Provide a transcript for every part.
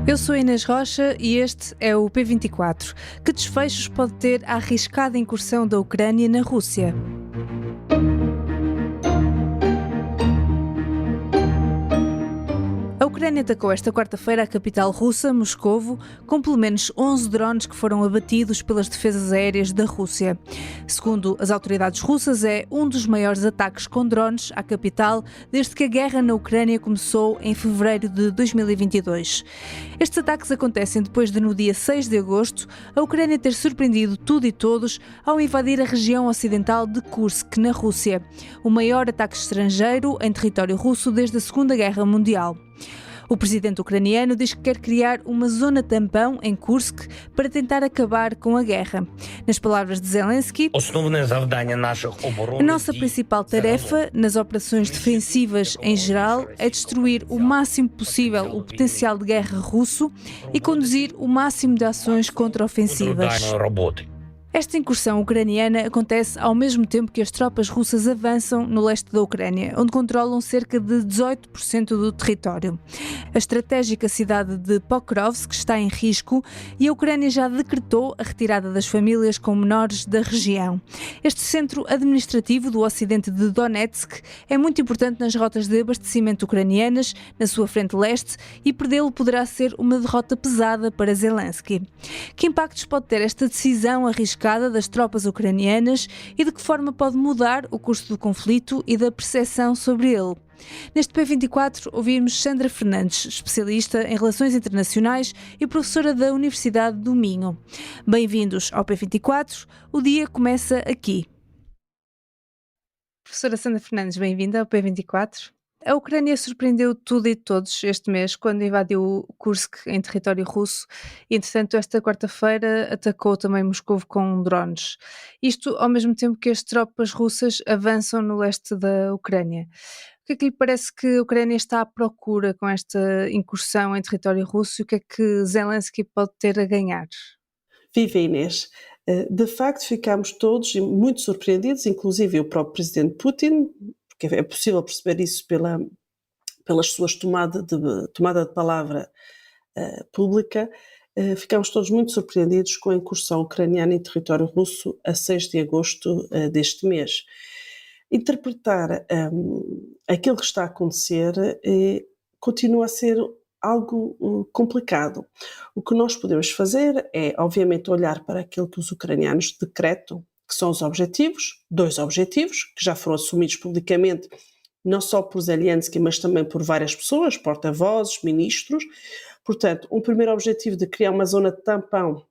Eu sou a Inês Rocha e este é o P24. Que desfechos pode ter a arriscada incursão da Ucrânia na Rússia? A Ucrânia atacou esta quarta-feira a capital russa, Moscovo, com pelo menos 11 drones que foram abatidos pelas defesas aéreas da Rússia. Segundo as autoridades russas, é um dos maiores ataques com drones à capital desde que a guerra na Ucrânia começou em fevereiro de 2022. Estes ataques acontecem depois de, no dia 6 de agosto, a Ucrânia ter surpreendido tudo e todos ao invadir a região ocidental de Kursk, na Rússia, o maior ataque estrangeiro em território russo desde a Segunda Guerra Mundial. O presidente ucraniano diz que quer criar uma zona tampão em Kursk para tentar acabar com a guerra. Nas palavras de Zelensky, a nossa principal tarefa nas operações defensivas em geral é destruir o máximo possível o potencial de guerra russo e conduzir o máximo de ações contraofensivas. Esta incursão ucraniana acontece ao mesmo tempo que as tropas russas avançam no leste da Ucrânia, onde controlam cerca de 18% do território. A estratégica cidade de Pokrovsk está em risco e a Ucrânia já decretou a retirada das famílias com menores da região. Este centro administrativo do ocidente de Donetsk é muito importante nas rotas de abastecimento ucranianas na sua frente leste e perdê-lo poderá ser uma derrota pesada para Zelensky. Que impactos pode ter esta decisão arriscada das tropas ucranianas e de que forma pode mudar o curso do conflito e da percepção sobre ele? Neste P24 ouvimos Sandra Fernandes, especialista em Relações Internacionais e professora da Universidade do Minho. Bem-vindos ao P24, o dia começa aqui. Professora Sandra Fernandes, bem-vinda ao P24. A Ucrânia surpreendeu tudo e todos este mês quando invadiu Kursk em território russo e, entretanto, esta quarta-feira atacou também Moscovo com drones. Isto ao mesmo tempo que as tropas russas avançam no leste da Ucrânia. O que é que lhe parece que a Ucrânia está à procura com esta incursão em território russo e o que é que Zelensky pode ter a ganhar? Viva Inês! De facto ficámos todos muito surpreendidos, inclusive o próprio presidente Putin, porque é possível perceber isso pelas suas tomada de palavra pública. Ficámos todos muito surpreendidos com a incursão ucraniana em território russo a 6 de agosto deste mês. Interpretar aquilo que está a acontecer continua a ser algo complicado. O que nós podemos fazer é, obviamente, olhar para aquilo que os ucranianos decretam, que são os objetivos, 2 objetivos, que já foram assumidos publicamente, não só por Zelensky, mas também por várias pessoas, porta-vozes, ministros. Portanto, um primeiro objetivo de criar uma zona de tampão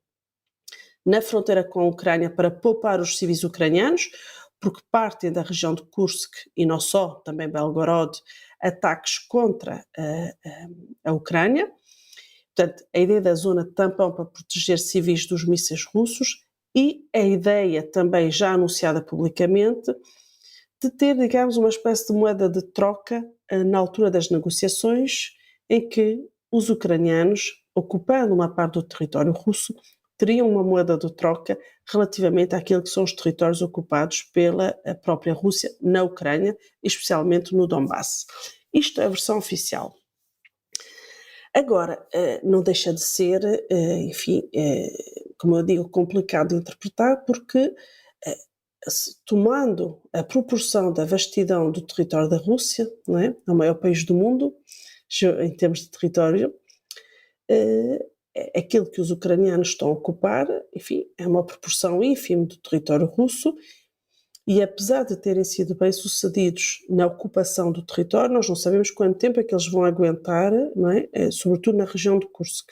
na fronteira com a Ucrânia para poupar os civis ucranianos, porque partem da região de Kursk e não só, também Belgorod, ataques contra a Ucrânia. Portanto, a ideia da zona de tampão para proteger civis dos mísseis russos e a ideia também já anunciada publicamente de ter, digamos, uma espécie de moeda de troca na altura das negociações em que os ucranianos, ocupando uma parte do território russo, teriam uma moeda de troca relativamente àquilo que são os territórios ocupados pela própria Rússia na Ucrânia, especialmente no Donbass. Isto é a versão oficial. Agora, não deixa de ser, enfim, como eu digo, complicado de interpretar, porque tomando a proporção da vastidão do território da Rússia, não é? É o maior país do mundo, em termos de território, aquilo que os ucranianos estão a ocupar, enfim, é uma proporção ínfima do território russo, e apesar de terem sido bem-sucedidos na ocupação do território, nós não sabemos quanto tempo é que eles vão aguentar, não é? Sobretudo na região de Kursk.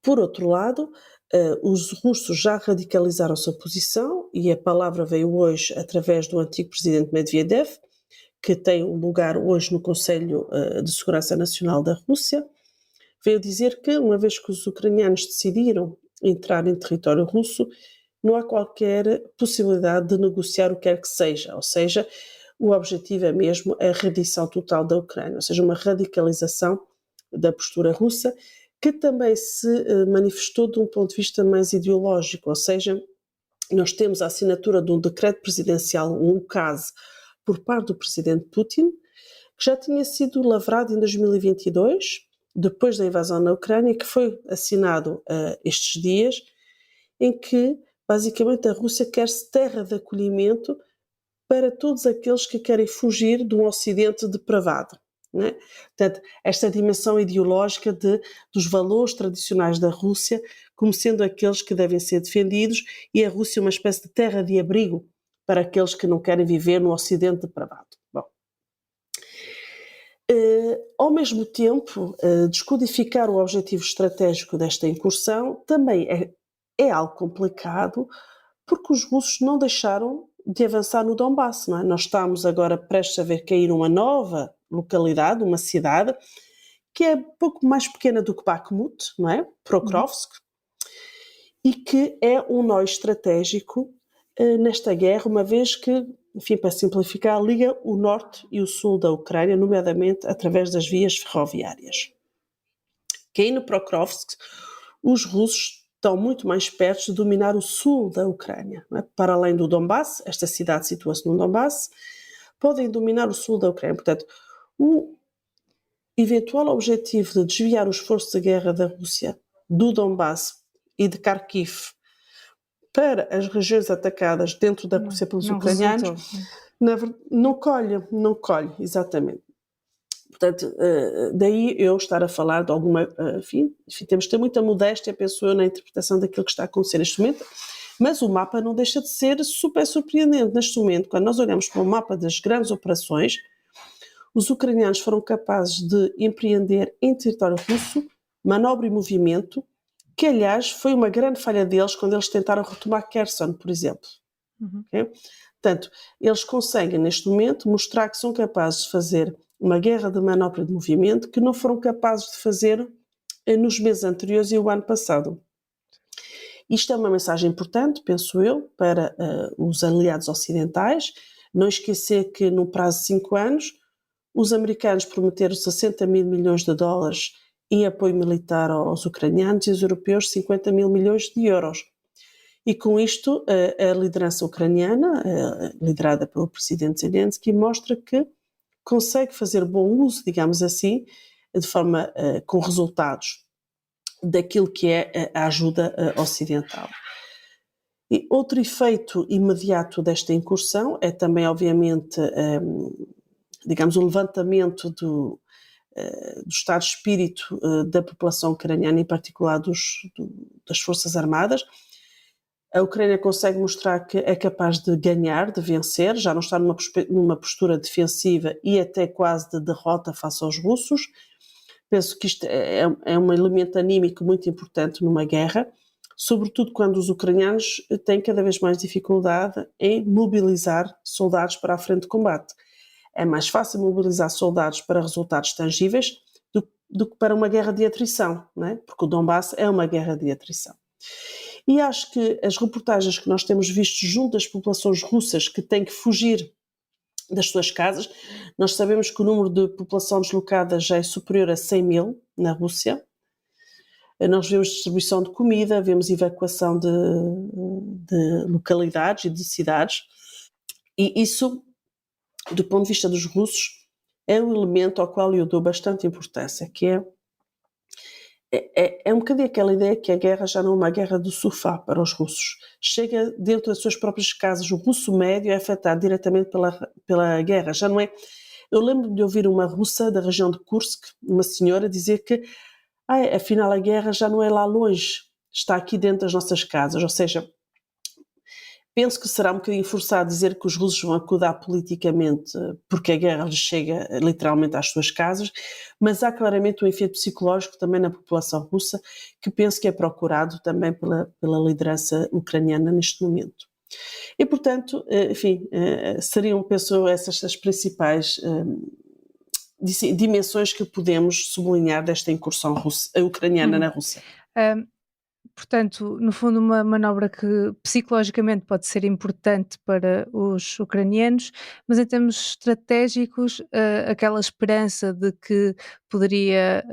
Por outro lado, os russos já radicalizaram a sua posição, e a palavra veio hoje através do antigo presidente Medvedev, que tem um lugar hoje no Conselho de Segurança Nacional da Rússia. Veio dizer que, uma vez que os ucranianos decidiram entrar em território russo, não há qualquer possibilidade de negociar o que quer que seja, ou seja, o objetivo é mesmo a rendição total da Ucrânia, ou seja, uma radicalização da postura russa, que também se manifestou de um ponto de vista mais ideológico, ou seja, nós temos a assinatura de um decreto presidencial, um ucaz, por parte do presidente Putin, que já tinha sido lavrado em 2022, depois da invasão na Ucrânia, que foi assinado estes dias, em que basicamente a Rússia quer-se terra de acolhimento para todos aqueles que querem fugir de um Ocidente depravado. Né? Portanto, esta dimensão ideológica dos valores tradicionais da Rússia como sendo aqueles que devem ser defendidos, e a Rússia uma espécie de terra de abrigo para aqueles que não querem viver no Ocidente depravado. Bom. Ao mesmo tempo, descodificar o objetivo estratégico desta incursão também é algo complicado, porque os russos não deixaram de avançar no Donbass. Não é? Nós estamos agora prestes a ver cair uma nova localidade, uma cidade, que é pouco mais pequena do que Bakhmut, não é? Prokrovsk, e que é um nó estratégico nesta guerra, uma vez que, enfim, para simplificar, liga o norte e o sul da Ucrânia, nomeadamente através das vias ferroviárias. Que aí no Prokrovsk, os russos estão muito mais perto de dominar o sul da Ucrânia. Não é? Para além do Donbass, esta cidade situa-se no Donbass, podem dominar o sul da Ucrânia. Portanto, o eventual objetivo de desviar os esforços de guerra da Rússia do Donbass e de Kharkiv para as regiões atacadas dentro da Rússia pelos ucranianos, não colhe, exatamente. Portanto, daí eu estar a falar de alguma... Enfim, temos de ter muita modéstia, penso eu, na interpretação daquilo que está a acontecer neste momento, mas o mapa não deixa de ser super surpreendente neste momento. Quando nós olhamos para o mapa das grandes operações, os ucranianos foram capazes de empreender em território russo manobra e movimento, que aliás foi uma grande falha deles quando eles tentaram retomar Kherson, por exemplo. Okay? Portanto, eles conseguem neste momento mostrar que são capazes de fazer uma guerra de manobra de movimento que não foram capazes de fazer nos meses anteriores e o ano passado. Isto é uma mensagem importante, penso eu, para os aliados ocidentais. Não esquecer que no prazo de 5 anos os americanos prometeram 60 mil milhões de dólares em apoio militar aos ucranianos e os europeus 50 mil milhões de euros. E com isto, a liderança ucraniana, liderada pelo presidente Zelensky, mostra que consegue fazer bom uso, digamos assim, de forma com resultados daquilo que é a ajuda ocidental. E outro efeito imediato desta incursão é também, obviamente, digamos, o levantamento do estado de espírito da população ucraniana, em particular das Forças Armadas. A Ucrânia consegue mostrar que é capaz de ganhar, de vencer, já não está numa postura defensiva e até quase de derrota face aos russos. Penso que isto é um elemento anímico muito importante numa guerra, sobretudo quando os ucranianos têm cada vez mais dificuldade em mobilizar soldados para a frente de combate. É mais fácil mobilizar soldados para resultados tangíveis do que para uma guerra de atrição, não é? Porque o Donbass é uma guerra de atrição. E acho que as reportagens que nós temos visto junto das populações russas que têm que fugir das suas casas, nós sabemos que o número de população deslocada já é superior a 100 mil na Rússia. Nós vemos distribuição de comida, vemos evacuação de localidades e de cidades, e isso, do ponto de vista dos russos, é um elemento ao qual eu dou bastante importância, que é um bocadinho aquela ideia que a guerra já não é uma guerra do sofá para os russos. Chega dentro das suas próprias casas. O russo médio é afetado diretamente pela guerra. Já não é... Eu lembro de ouvir uma russa da região de Kursk, uma senhora, dizer que afinal a guerra já não é lá longe, está aqui dentro das nossas casas. Ou seja, penso que será um bocadinho forçado dizer que os russos vão acudar politicamente porque a guerra lhes chega literalmente às suas casas, mas há claramente um efeito psicológico também na população russa que penso que é procurado também pela liderança ucraniana neste momento. E, portanto, enfim, seriam, penso, essas as principais dimensões que podemos sublinhar desta incursão ucraniana na Rússia. Portanto, no fundo, uma manobra que psicologicamente pode ser importante para os ucranianos, mas em termos estratégicos, aquela esperança de que poderia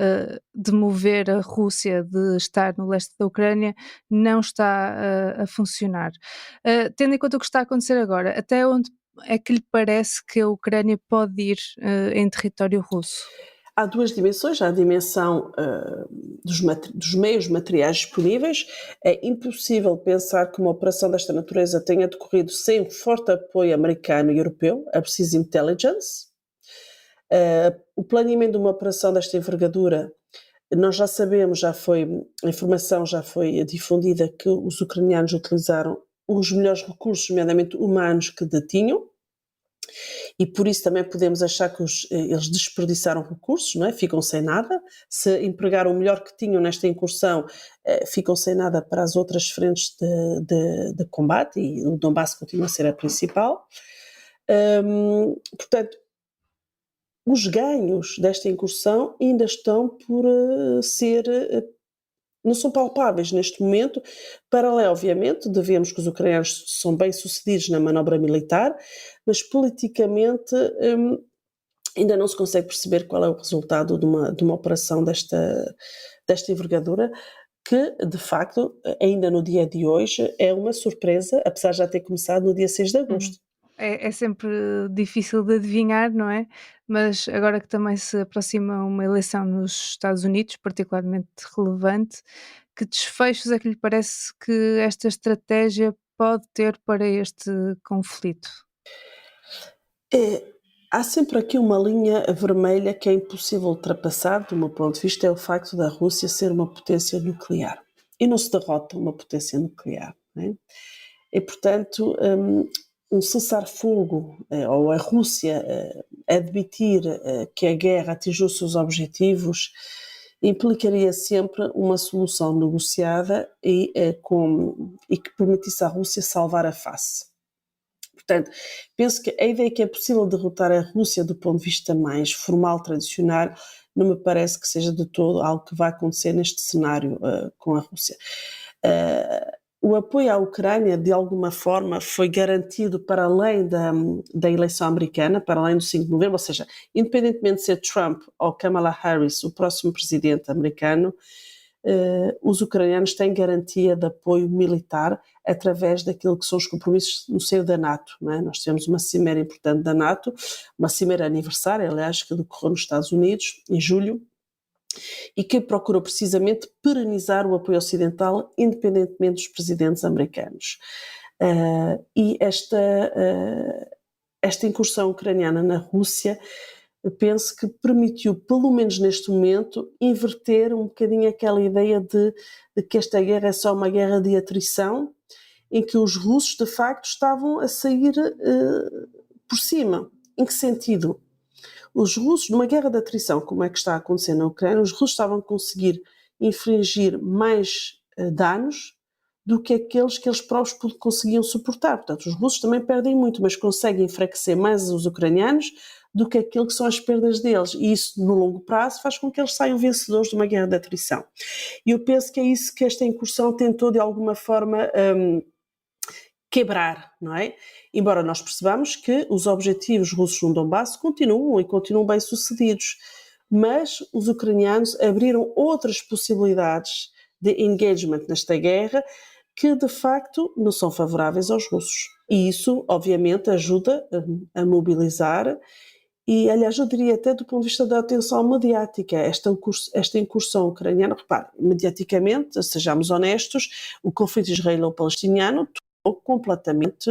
demover a Rússia de estar no leste da Ucrânia não está a funcionar. Tendo em conta o que está a acontecer agora, até onde é que lhe parece que a Ucrânia pode ir em território russo? Há duas dimensões. Há a dimensão dos meios materiais disponíveis. É impossível pensar que uma operação desta natureza tenha decorrido sem um forte apoio americano e europeu. É preciso intelligence. O planeamento de uma operação desta envergadura, nós já sabemos, a informação já foi difundida, que os ucranianos utilizaram os melhores recursos, nomeadamente humanos, que detinham, e por isso também podemos achar que eles desperdiçaram recursos, não é? Ficam sem nada. Se empregaram o melhor que tinham nesta incursão, ficam sem nada para as outras frentes de combate, e o Donbass continua a ser a principal. Portanto, os ganhos desta incursão ainda estão por não são palpáveis neste momento. Paralelo, obviamente, devemos que os ucranianos são bem-sucedidos na manobra militar, mas politicamente ainda não se consegue perceber qual é o resultado de uma operação desta envergadura, que, de facto, ainda no dia de hoje é uma surpresa, apesar de já ter começado no dia 6 de agosto. É sempre difícil de adivinhar, não é? Mas agora que também se aproxima uma eleição nos Estados Unidos, particularmente relevante, que desfechos é que lhe parece que esta estratégia pode ter para este conflito? Há sempre aqui uma linha vermelha que é impossível ultrapassar, do meu ponto de vista, é o facto da Rússia ser uma potência nuclear. E não se derrota uma potência nuclear, não é? E, portanto, um cessar-fogo, ou a Rússia admitir que a guerra atingiu os seus objetivos, implicaria sempre uma solução negociada e que permitisse à Rússia salvar a face. Portanto, penso que a ideia que é possível derrotar a Rússia do ponto de vista mais formal, tradicional, não me parece que seja de todo algo que vai acontecer neste cenário com a Rússia. O apoio à Ucrânia, de alguma forma, foi garantido para além da eleição americana, para além do 5 de novembro, ou seja, independentemente de ser Trump ou Kamala Harris o próximo presidente americano, os ucranianos têm garantia de apoio militar através daquilo que são os compromissos no seio da NATO, não é? Nós tivemos uma cimeira importante da NATO, uma cimeira aniversária, aliás, que decorreu nos Estados Unidos, em julho, e que procurou precisamente perenizar o apoio ocidental, independentemente dos presidentes americanos. E esta incursão ucraniana na Rússia, eu penso que permitiu, pelo menos neste momento, inverter um bocadinho aquela ideia de que esta guerra é só uma guerra de atrição, em que os russos, de facto, estavam a sair por cima. Em que sentido? Os russos, numa guerra de atrição, como é que está a acontecer na Ucrânia, os russos estavam a conseguir infligir mais danos do que aqueles que eles próprios conseguiam suportar. Portanto, os russos também perdem muito, mas conseguem enfraquecer mais os ucranianos do que aquilo que são as perdas deles. E isso, no longo prazo, faz com que eles saiam vencedores de uma guerra de atrição. E eu penso que é isso que esta incursão tentou, de alguma forma, quebrar, não é? Embora nós percebamos que os objetivos russos no Donbass continuam bem sucedidos, mas os ucranianos abriram outras possibilidades de engagement nesta guerra que de facto não são favoráveis aos russos. E isso, obviamente, ajuda a mobilizar e, aliás, eu diria até do ponto de vista da atenção mediática, esta incursão ucraniana, repare, mediaticamente, sejamos honestos, o conflito israelo-palestiniano completamente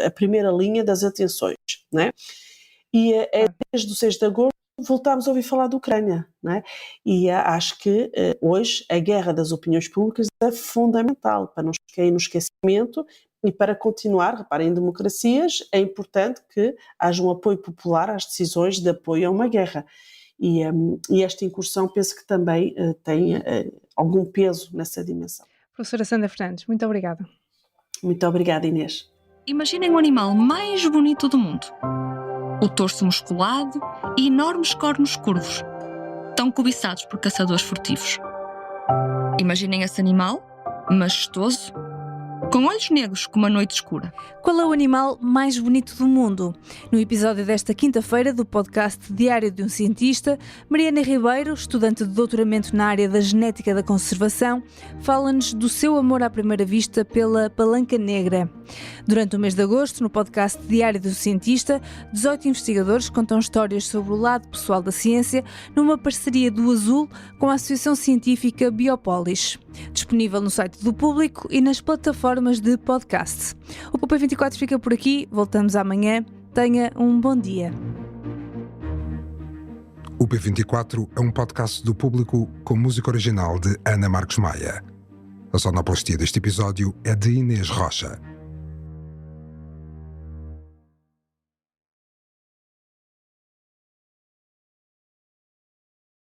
a primeira linha das atenções, não é? E desde o 6 de agosto voltámos a ouvir falar da Ucrânia, não é? E acho que hoje a guerra das opiniões públicas é fundamental para não cair no esquecimento e para continuar, reparem, em democracias é importante que haja um apoio popular às decisões de apoio a uma guerra. E esta incursão penso que também tem algum peso nessa dimensão. Professora Sandra Fernandes, muito obrigada. Muito obrigada, Inês. Imaginem o animal mais bonito do mundo. O torso musculado e enormes cornos curvos, tão cobiçados por caçadores furtivos. Imaginem esse animal, majestoso, com olhos negros como a noite escura. Qual é o animal mais bonito do mundo? No episódio desta quinta-feira do podcast Diário de um Cientista, Mariana Ribeiro, estudante de doutoramento na área da genética da conservação, fala-nos do seu amor à primeira vista pela palanca negra. Durante o mês de agosto, no podcast Diário de um Cientista, 18 investigadores contam histórias sobre o lado pessoal da ciência numa parceria do Azul com a Associação Científica Biopolis. Disponível no site do Público e nas plataformas de podcast. O P24 fica por aqui, voltamos amanhã. Tenha um bom dia. O P24 é um podcast do Público com música original de Ana Marcos Maia. A sonoplastia deste episódio é de Inês Rocha.